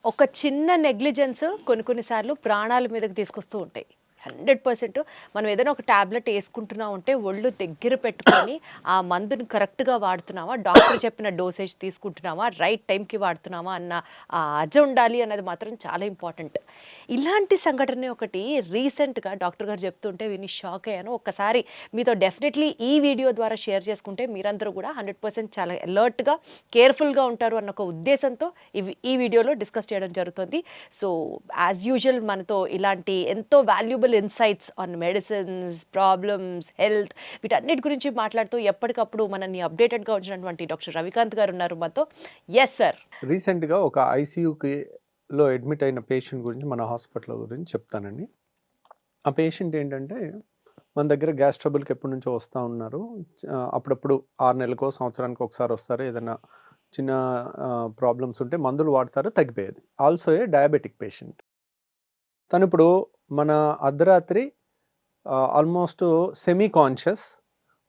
ఒక చిన్న నెగ్లిజెన్స్ కొన్ని సార్లు ప్రాణాల మీదకి తీసుకొస్తూ ఉంటాయి. 100% మనం ఏదైనా ఒక టాబ్లెట్ వేసుకుంటున్నాం అంటే ఒళ్ళు దగ్గర పెట్టుకొని ఆ మందుని కరెక్ట్‌గా వాడుతున్నామా, డాక్టర్ చెప్పిన డోసేజ్ తీసుకుంటున్నామా, రైట్ టైంకి వాడుతున్నామా అన్న ఉండాలి అన్నది మాత్రం చాలా ఇంపార్టెంట్. ఇలాంటి సంఘటన ఒకటి రీసెంట్‌గా డాక్టర్ గారు చెప్తుంటే విని షాక్ అయ్యాను. ఒక్కసారి మీతో డెఫినెట్లీ ఈ వీడియో ద్వారా షేర్ చేసుకుంటే మీరందరూ కూడా 100% చాలా అలర్ట్‌గా, కేర్‌ఫుల్‌గా ఉంటారు అన్న ఒక ఉద్దేశంతో ఈ వీడియోలో డిస్కస్ చేయడం జరుగుతుంది. సో యాజ్ యూజువల్ మనతో ఇలాంటి ఎంతో valuable insights on medicines, problems, health వీటన్నిటి గురించి మాట్లాడుతూ ఎప్పటికప్పుడు మనల్ని అప్డేటెడ్గా ఉంచినటువంటి డాక్టర్ రవికాంత్ గారు ఉన్నారు మాతో. Yes sir. రీసెంట్గా ఒక ఐసీయూలో అడ్మిట్ అయిన పేషెంట్ గురించి మన హాస్పిటల్ గురించి చెప్తానండి. ఆ పేషెంట్ ఏంటంటే మన దగ్గర గ్యాస్ ట్రబుల్కి ఎప్పటి నుంచో వస్తూ ఉన్నారు. అప్పుడప్పుడు 6 నెలలకో సంవత్సరానికి ఒకసారి వస్తారు. ఏదైనా చిన్న ప్రాబ్లమ్స్ ఉంటే మందులు వాడతారు, తగ్గిపోయేది. Also a diabetic patient. తను ఇప్పుడు మన అర్ధరాత్రి almost semi conscious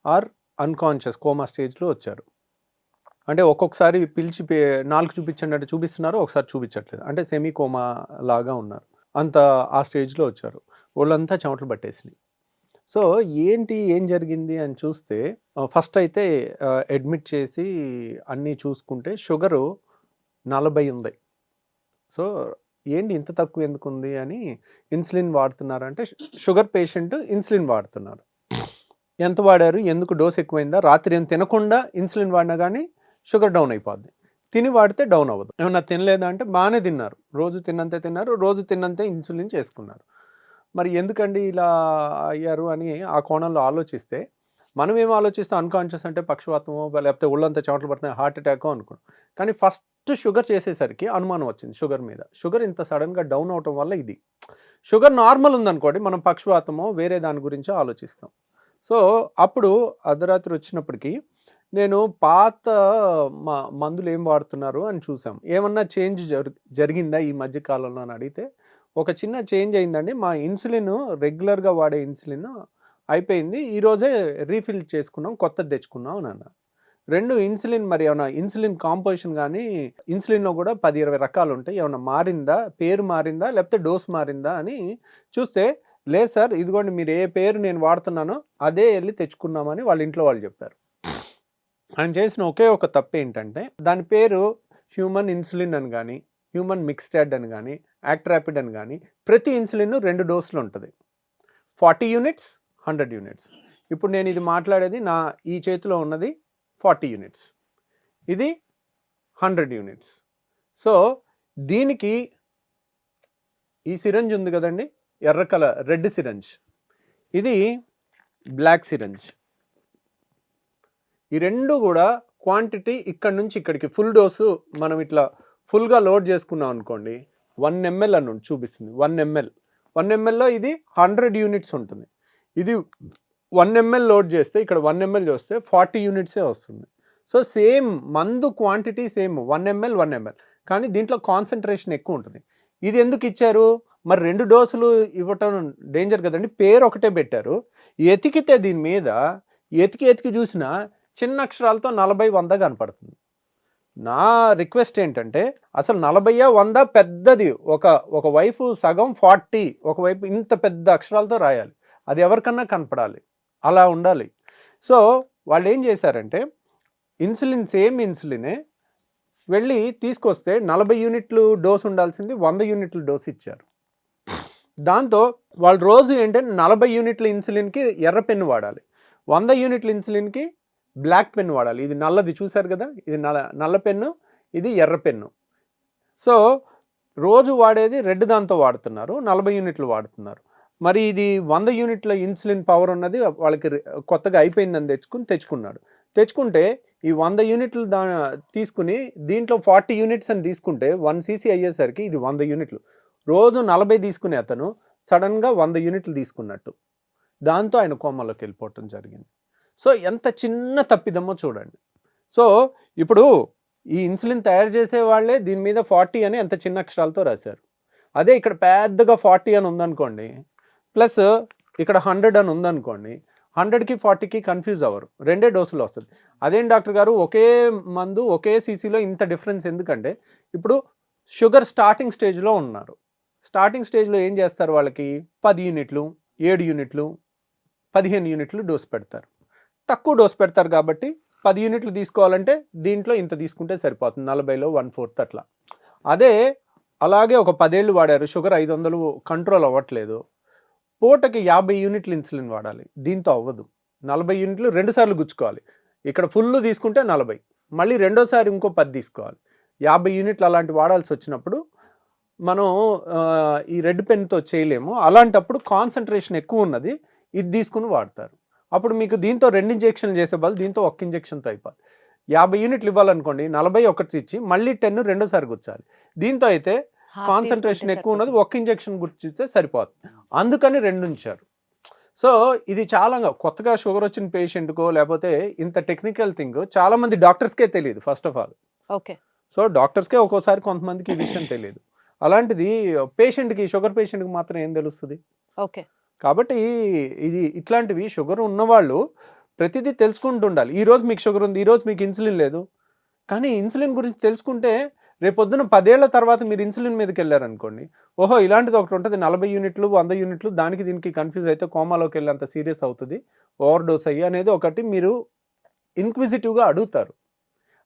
or unconscious coma స్టేజ్లో వచ్చారు. అంటే ఒక్కొక్కసారి పిలిచి నాలుగు చూపించండి అంటే చూపిస్తున్నారు, ఒకసారి చూపించట్లేదు. అంటే సెమీ కోమా లాగా ఉన్నారు. అంత ఆ స్టేజ్లో వచ్చారు. వాళ్ళంతా చెమటలు పట్టేసినాయి. సో ఏం జరిగింది అని చూస్తే ఫస్ట్ అయితే అడ్మిట్ చేసి అన్నీ చూసుకుంటే షుగరు 40 ఉంది. సో ఏంటి ఇంత తక్కువ ఎందుకు ఉంది అని ఇన్సులిన్ వాడుతున్నారంటే, షుగర్ పేషెంట్ ఇన్సులిన్ వాడుతున్నారు. ఎంత వాడారు, ఎందుకు డోస్ ఎక్కువైందా, రాత్రి ఏం తినకుండా ఇన్సులిన్ వాడినా కానీ షుగర్ డౌన్ అయిపోద్ది. తిని వాడితే డౌన్ అవ్వదు. ఏమన్నా తినలేదా అంటే బాగానే తిన్నారు, రోజు తిన్నంతే తిన్నారు, రోజు తిన్నంతే ఇన్సులిన్ చేసుకున్నారు. మరి ఎందుకండి ఇలా అయ్యారు అని ఆ కోణంలో ఆలోచిస్తే, మనం ఏం ఆలోచిస్తాం, అన్కాన్షియస్ అంటే పక్షవాతమో లేకపోతే ఒళ్ళంతా చెమటలు పడుతున్నాయి, హార్ట్ అటాకో అనుకున్నాం. కానీ ఫస్ట్ షుగర్ చేసేసరికి అనుమానం వచ్చింది షుగర్ మీద. షుగర్ ఇంత సడన్గా డౌన్ అవటం వల్ల ఇది. షుగర్ నార్మల్ ఉందనుకోండి, మనం పక్షవాతమో వేరే దాని గురించో ఆలోచిస్తాం. సో అప్పుడు అర్ధరాత్రి వచ్చినప్పటికీ నేను పాత మందులు ఏం వాడుతున్నారు అని చూసాం. ఏమన్నా చేంజ్ జరిగిందా ఈ మధ్య కాలంలో అని అడిగితే, ఒక చిన్న చేంజ్ అయిందండి. మా ఇన్సులిన్ రెగ్యులర్గా వాడే ఇన్సులిన్ అయిపోయింది, ఈరోజే రీఫిల్ చేసుకున్నాం, కొత్తది తెచ్చుకున్నాం అని అన్నారు. 2 ఇన్సులిన్ మరి ఏమన్నా ఇన్సులిన్ కాంపోజిషన్ కానీ, ఇన్సులిన్లో కూడా 10-20 రకాలు ఉంటాయి, ఏమన్నా మారిందా, పేరు మారిందా లేకపోతే డోస్ మారిందా అని చూస్తే, లేదు సార్ ఇదిగోండి మీరు ఏ పేరు నేను వాడుతున్నానో అదే వెళ్ళి తెచ్చుకున్నామని వాళ్ళ ఇంట్లో వాళ్ళు చెప్పారు. ఆయన చేసిన ఒకే ఒక తప్పు ఏంటంటే, దాని పేరు హ్యూమన్ ఇన్సులిన్ అని కానీ, హ్యూమన్ మిక్స్టాడ్ అని కానీ, యాక్ట్రాపిడ్ అని కానీ, ప్రతి ఇన్సులిన్ 2 డోసులు ఉంటుంది. 40 యూనిట్స్, 100 యూనిట్స్. ఇప్పుడు నేను ఇది మాట్లాడేది నా ఈ చేతిలో ఉన్నది 40 యూనిట్స్, ఇది 100 యూనిట్స్. సో దీనికి ఈ సిరంజ్ ఉంది కదండి, ఎర్ర కలర్ రెడ్ సిరంజ్, ఇది బ్లాక్ సిరంజ్. ఈ రెండు కూడా క్వాంటిటీ ఇక్కడ నుంచి ఇక్కడికి ఫుల్ డోసు మనం ఇట్లా ఫుల్గా లోడ్ చేసుకున్నాం అనుకోండి, 1 ml అని చూపిస్తుంది. 1 mlలో ఇది 100 యూనిట్స్ ఉంటుంది. ఇది 1 ml లోడ్ చేస్తే ఇక్కడ 1 ml చూస్తే 40 యూనిట్సే వస్తుంది. సో సేమ్ మందు క్వాంటిటీ సేమ్ 1 ml, కానీ దీంట్లో కాన్సన్ట్రేషన్ ఎక్కువ ఉంటుంది. ఇది ఎందుకు ఇచ్చారు మరి, 2 డోసులు ఇవ్వటం డేంజర్ కదండి. పేరు ఒకటే పెట్టారు. ఎతికితే దీని మీద ఎతికి చూసినా చిన్న అక్షరాలతో 40-100 కనపడుతుంది. నా రిక్వెస్ట్ ఏంటంటే, అసలు 40-100 పెద్దది, ఒక వైపు సగం 40, ఒకవైపు ఇంత పెద్ద అక్షరాలతో రాయాలి, అది ఎవరికన్నా కనపడాలి, అలా ఉండాలి. సో వాళ్ళు ఏం చేశారంటే, ఇన్సులిన్ సేమ్ ఇన్సులినే వెళ్ళి తీసుకొస్తే 40 యూనిట్లు డోస్ ఉండాల్సింది 100 యూనిట్ల డోస్ ఇచ్చారు. దాంతో వాళ్ళు రోజు ఏంటంటే 40 యూనిట్ల ఇన్సులిన్కి ఎర్ర పెన్ను వాడాలి, 100 యూనిట్ల ఇన్సులిన్కి బ్లాక్ పెన్ వాడాలి. ఇది నల్లది చూశారు కదా, ఇది నల్ల పెన్ను, ఇది ఎర్ర పెన్ను. సో రోజు వాడేది రెడ్ దాంతో వాడుతున్నారు, 40 యూనిట్లు వాడుతున్నారు. మరి ఇది 100 యూనిట్ల ఇన్సులిన్ పవర్ ఉన్నది వాళ్ళకి కొత్తగా అయిపోయిందని తెచ్చుకుంటే ఈ 100 యూనిట్లు తీసుకుని దీంట్లో 40 యూనిట్స్ అని తీసుకుంటే 1 cc అయ్యేసరికి ఇది 100 యూనిట్లు. రోజు 40 తీసుకునే అతను సడన్గా 100 యూనిట్లు తీసుకున్నట్టు. దాంతో ఆయన కోమాలోకి వెళ్ళిపోవటం జరిగింది. సో ఎంత చిన్న తప్పిదమ్మో చూడండి. సో ఇప్పుడు ఈ ఇన్సులిన్ తయారు చేసే వాళ్ళే దీని మీద 40 అని ఎంత చిన్న అక్షరాలతో రాశారు. అదే ఇక్కడ పెద్దగా 40 అని ఉందనుకోండి, ప్లస్ ఇక్కడ 100 అని ఉందనుకోండి, 100కి 40కి కన్ఫ్యూజ్ అవ్వరు, 2 డోసులు వస్తుంది. అదేం డాక్టర్ గారు ఒకే మందు ఒకే సీసీలో ఇంత డిఫరెన్స్ ఎందుకంటే, ఇప్పుడు షుగర్ స్టార్టింగ్ స్టేజ్లో ఉన్నారు. స్టార్టింగ్ స్టేజ్లో ఏం చేస్తారు, వాళ్ళకి 10 యూనిట్లు, 7 యూనిట్లు, 15 యూనిట్లు డోస్ పెడతారు. తక్కువ డోస్ పెడతారు కాబట్టి 10 యూనిట్లు తీసుకోవాలంటే దీంట్లో ఇంత తీసుకుంటే సరిపోతుంది, 40లో 1/4 అట్లా. అదే అలాగే ఒక 10 ఏళ్ళు వాడారు, షుగర్ 500 కంట్రోల్ అవ్వట్లేదు, పూటకి 50 యూనిట్లు ఇన్సులిన్ వాడాలి. దీంతో అవ్వదు. 40 యూనిట్లు 2 సార్లు గుచ్చుకోవాలి. ఇక్కడ ఫుల్ తీసుకుంటే 40, మళ్ళీ రెండోసారి ఇంకో 10 తీసుకోవాలి. 50 యూనిట్లు అలాంటి వాడాల్సి వచ్చినప్పుడు మనం ఈ రెడ్ పెన్తో చేయలేము. అలాంటప్పుడు కాన్సన్ట్రేషన్ ఎక్కువ ఉన్నది ఇది తీసుకుని వాడతారు. అప్పుడు మీకు దీంతో 2 ఇంజెక్షన్లు చేసే బదులు దీంతో 1 ఇంజెక్షన్తో అయిపోతుంది. 50 యూనిట్లు ఇవ్వాలనుకోండి, 40 ఒకటి ఇచ్చి మళ్ళీ 10 రెండోసారి గుచ్చాలి. దీంతో అయితే కాన్సన్ట్రేషన్ ఎక్కువ ఉన్నది, 1 ఇంజెక్షన్ గుర్తిస్తే సరిపోతుంది. అందుకని 2 ఉంచారు. సో ఇది చాలా కొత్తగా షుగర్ వచ్చిన పేషెంట్కో లేకపోతే ఇంత టెక్నికల్ థింగ్ చాలా మంది డాక్టర్స్కే తెలియదు first of all. Okay. So డాక్టర్స్కే ఒక్కోసారి కొంతమందికి ఈ విషయం తెలియదు. అలాంటిది పేషెంట్కి, షుగర్ పేషెంట్కి మాత్రం ఏం తెలుస్తుంది? ఓకే. కాబట్టి ఇది ఇట్లాంటివి షుగర్ ఉన్నవాళ్ళు ప్రతిదీ తెలుసుకుంటూ ఉండాలి. ఈరోజు మీకు షుగర్ ఉంది, ఈరోజు మీకు ఇన్సులిన్ లేదు, కానీ ఇన్సులిన్ గురించి తెలుసుకుంటే రేపొద్దున 10 ఏళ్ల తర్వాత మీరు ఇన్సులిన్ మీదకి వెళ్ళారనుకోండి, ఓహో ఇలాంటిది ఒకటి ఉంటుంది, 40 యూనిట్లు 100 యూనిట్లు, దానికి దీనికి కన్ఫ్యూజ్ అయితే కోమాలోకి వెళ్ళేంత సీరియస్ అవుతుంది, ఓవర్ డోస్ అయ్యి అనేది ఒకటి మీరు ఇన్క్విజిటివ్గా అడుగుతారు.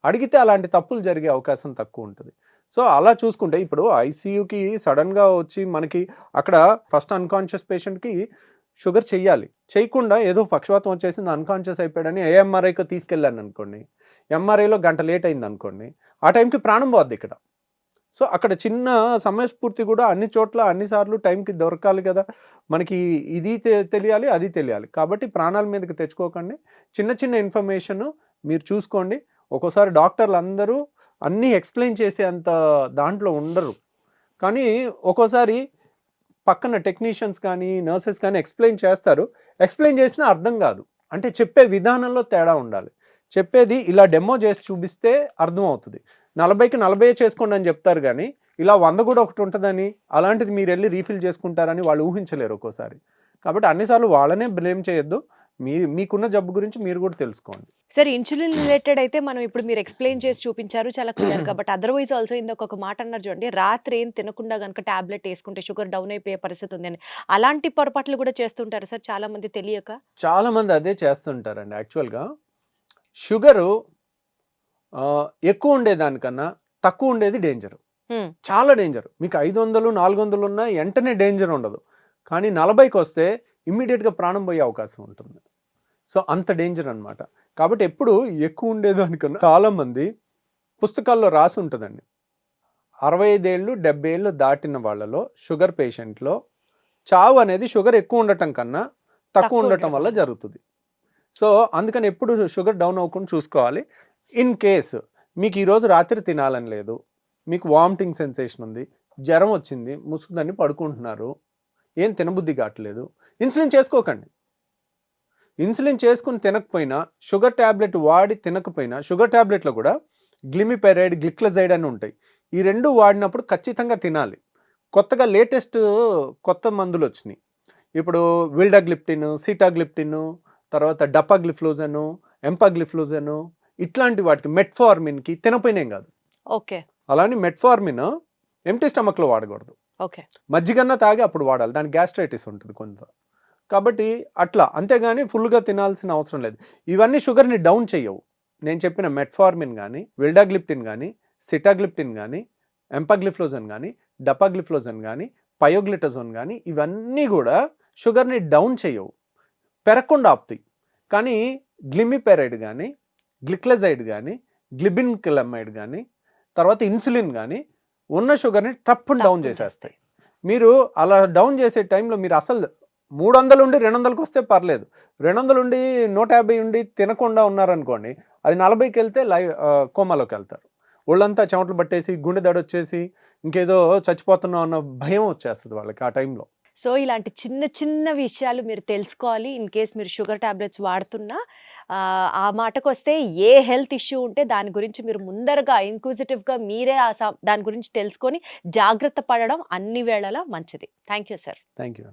అడిగితే అలాంటి తప్పులు జరిగే అవకాశం తక్కువ ఉంటుంది. సో అలా చూసుకుంటే ఇప్పుడు ఐసీయూకి సడన్గా వచ్చి మనకి అక్కడ ఫస్ట్ అన్కాన్షియస్ పేషెంట్కి షుగర్ చెయ్యాలి, చేయకుండా ఏదో పక్షవాతం వచ్చేసింది అన్కాన్షియస్ అయిపోయాడని ఏఎంఆర్ఐకి తీసుకెళ్ళాను అనుకోండి, ఎంఆర్ఐలో గంట లేట్ అయింది అనుకోండి, ఆ టైంకి ప్రాణం పోద్ది ఇక్కడ. సో అక్కడ చిన్న సమయస్ఫూర్తి కూడా అన్ని చోట్ల అన్నిసార్లు టైంకి దొరకాలి కదా మనకి, ఇది తెలియాలి అది తెలియాలి. కాబట్టి ప్రాణాల మీదకి తెచ్చుకోకండి, చిన్న చిన్న ఇన్ఫర్మేషన్ మీరు చూసుకోండి. ఒక్కోసారి డాక్టర్లు అందరూ అన్నీ ఎక్స్ప్లెయిన్ చేసే అంత దాంట్లో ఉండరు, కానీ ఒక్కోసారి పక్కన టెక్నీషియన్స్ కానీ నర్సెస్ కానీ ఎక్స్ప్లెయిన్ చేస్తారు, ఎక్స్ప్లెయిన్ చేసినా అర్థం కాదు. అంటే చెప్పే విధానంలో తేడా ఉండాలి. చెప్పేది ఇలా డెమో చేసి చూపిస్తే అర్థం అవుతుంది. 40కి 40 చేసుకోండి అని చెప్తారు, కానీ ఇలా 100 కూడా ఒకటి ఉంటుందని, అలాంటిది మీరు వెళ్ళి రీఫిల్ చేసుకుంటారని వాళ్ళు ఊహించలేరు ఒక్కోసారి. కాబట్టి అన్నిసార్లు వాళ్ళనే బ్లేమ్ చేయొద్దు, మీకున్న జబ్బు గురించి మీరు కూడా తెలుసుకోండి. సరే, ఇన్సులిన్ రిలేటెడ్ అయితే మనం ఇప్పుడు మీరు ఎక్స్ప్లెయిన్ చేసి చూపించారు చాలా క్లియర్ గా. బట్ అదర్వైజ్ ఆల్సో ఇందాక ఒక మాట అన్నారు చూడండి, రాత్రి ఏం తినకుండా కనుక టాబ్లెట్ వేసుకుంటే షుగర్ డౌన్ అయిపోయే పరిస్థితి ఉంది అని, అలాంటి పొరపాట్లు కూడా చేస్తుంటారు సార్ చాలా మంది తెలియక? చాలా మంది అదే చేస్తుంటారండి. యాక్చువల్గా షుగరు ఎక్కువ ఉండేదానికన్నా తక్కువ ఉండేది డేంజర్, చాలా డేంజర్. మీకు 500 400 ఉన్నా వెంటనే డేంజర్ ఉండదు, కానీ 40కి వస్తే ఇమ్మీడియట్గా ప్రాణం పోయే అవకాశం ఉంటుంది. సో అంత డేంజర్ అనమాట. కాబట్టి ఎప్పుడు ఎక్కువ ఉండేదానికన్నా చాలామంది పుస్తకాల్లో రాసి ఉంటుందండి, 65 ఏళ్ళు 70 ఏళ్ళు దాటిన వాళ్ళలో షుగర్ పేషెంట్లో చావు అనేది షుగర్ ఎక్కువ ఉండటం కన్నా తక్కువ ఉండటం వల్ల జరుగుతుంది. సో అందుకని ఎప్పుడు షుగర్ డౌన్ అవ్వకుండా చూసుకోవాలి. ఇన్ కేస్ మీకు ఈరోజు రాత్రి తినాలని లేదు, మీకు వామిటింగ్ సెన్సేషన్ ఉంది, జ్వరం వచ్చింది, ముసుగుదని పడుకుంటున్నారు, ఏం తినబుద్ధి కావట్లేదు, ఇన్సులిన్ చేసుకోకండి. ఇన్సులిన్ చేసుకుని తినకపోయినా, షుగర్ ట్యాబ్లెట్ వాడి తినకపోయినా, షుగర్ ట్యాబ్లెట్లో కూడా గ్లిమిపెరైడ్ గ్లిక్లజైడ్ అని ఉంటాయి. ఈ రెండు వాడినప్పుడు ఖచ్చితంగా తినాలి. కొత్తగా లేటెస్ట్ కొత్త మందులు వచ్చినాయి ఇప్పుడు, విల్డాగ్లిప్టిన్, సీటాగ్లిప్టిన్, తర్వాత డపాగ్లిఫ్లోజను, ఎంపాగ్లిఫ్లోజను, ఇట్లాంటి వాటికి మెట్ఫార్మిన్కి తినపోయినేం కాదు. ఓకే. అలానే మెట్ఫార్మిన్ ఎంటీ స్టమక్లో వాడకూడదు, ఓకే, మజ్జిగన్న తాగి అప్పుడు వాడాలి, దానికి గ్యాస్ట్రైటిస్ ఉంటుంది కొంత. కాబట్టి అట్లా, అంతేగాని ఫుల్గా తినాల్సిన అవసరం లేదు. ఇవన్నీ షుగర్ని డౌన్ చేయవు. నేను చెప్పిన మెట్ఫార్మిన్ కానీ, విల్డాగ్లిప్టిన్ కానీ, సిటాగ్లిప్టిన్ కానీ, ఎంపాగ్లిఫ్లోజన్ కానీ, డపాగ్లిఫ్లోజన్ కానీ, పయోగ్లిటజోన్ కానీ, ఇవన్నీ కూడా షుగర్ని డౌన్ చేయవు, పెరగకుండా ఆపుతాయి. కానీ గ్లిమిపెరైడ్ కానీ, గ్లిక్లజైడ్ కానీ, గ్లిబిన్కిలమైడ్ కానీ, తర్వాత ఇన్సులిన్ కానీ ఉన్న షుగర్ని టప్పుని డౌన్ చేసేస్తాయి. మీరు అలా డౌన్ చేసే టైంలో మీరు అసలు 300 ఉండి 200కి వస్తే పర్లేదు, 200 ఉండి 150 ఉండి తినకుండా ఉన్నారనుకోండి, అది 40కి వెళ్తే కోమాలోకి వెళ్తారు. ఒళ్ళంతా చెమటలు పట్టేసి, గుండె దడ వచ్చేసి, ఇంకేదో చచ్చిపోతున్నాం అన్న భయం వచ్చేస్తుంది వాళ్ళకి ఆ టైంలో. సో ఇలాంటి చిన్న చిన్న విషయాలు మీరు తెలుసుకోవాలి. ఇన్ కేస్ మీరు షుగర్ టాబ్లెట్స్ వాడుతున్నా, ఆ మాటకు వస్తే ఏ హెల్త్ ఇష్యూ ఉంటే దాని గురించి మీరు ముందరగా ఇంక్విజిటివ్గా మీరే దాని గురించి తెలుసుకొని జాగ్రత్త పడడం అన్ని వేళలా మంచిది. Thank you sir. Thank you.